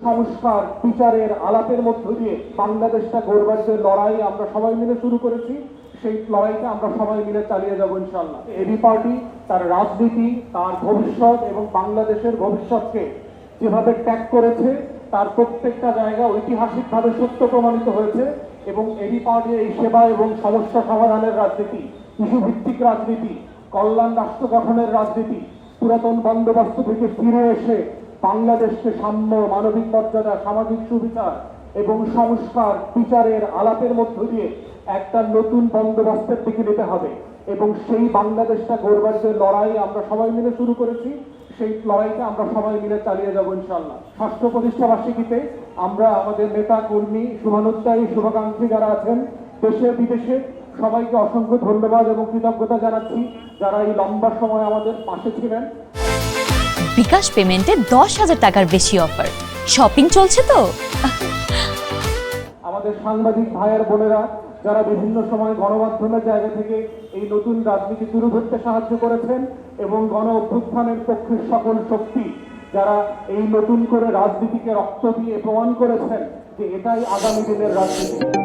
সংস্কার বিচারের আলাপের মধ্য দিয়ে বাংলাদেশটা গড়বার যে লড়াই আমরা সবাই মিলে শুরু করেছি, সেই লড়াইটা আমরা সবাই মিলে চালিয়ে যাব ইনশাআল্লাহ। এবি পার্টি তার রাজনীতি, তার ভবিষ্যৎ এবং বাংলাদেশের ভবিষ্যৎকে যেভাবে ত্যাগ করেছে, তার প্রত্যেকটা জায়গা ঐতিহাসিকভাবে সত্য প্রমাণিত হয়েছে। এবং এবি পার্টির এই সেবা এবং সমস্যা সমাধানের রাজনীতি, ইস্যুভিত্তিক রাজনীতি, কল্যাণ রাষ্ট্র গঠনের রাজনীতি, পুরাতন বন্দোবস্ত থেকে ফিরে এসে বাংলাদেশকে সাম্য, মানবিক মর্যাদা, সামাজিক সুবিচার এবং সংস্কার বিচারের আলাপের মধ্য দিয়ে একটা নতুন বন্দোবস্তের দিকে নিতে হবে। এবং সেই বাংলাদেশটা গড়বার যে লড়াই আমরা সবাই মিলে শুরু করেছি, সেই লড়াইটা আমরা সবাই মিলে চালিয়ে যাব ইনশাআল্লাহ। ষষ্ঠ প্রতিষ্ঠা বার্ষিকীতে আমরা আমাদের নেতা কর্মী, শুভানুধ্যায়ী, শুভাকাঙ্ক্ষী যারা আছেন দেশে বিদেশে, সবাইকে অসংখ্য ধন্যবাদ এবং কৃতজ্ঞতা জানাচ্ছি যারা এই লম্বা সময় আমাদের পাশে ছিলেন। বিকাশ পেমেন্টে 10,000 টাকার বেশি অফার, শপিং চলছে তো। আমাদের সাংবাদিক ভাইয়ের বোনেরা যারা বিভিন্ন সময় গণমাধ্যমের জায়গা থেকে এই নতুন রাজনীতি তুলে ধরতে সাহায্য করেছেন, এবং গণ অভ্যুত্থানের পক্ষের সকল শক্তি যারা এই নতুন করে রাজনীতিকে রক্ত দিয়ে প্রমাণ করেছেন যে এটাই আগামী দিনের রাজনীতি।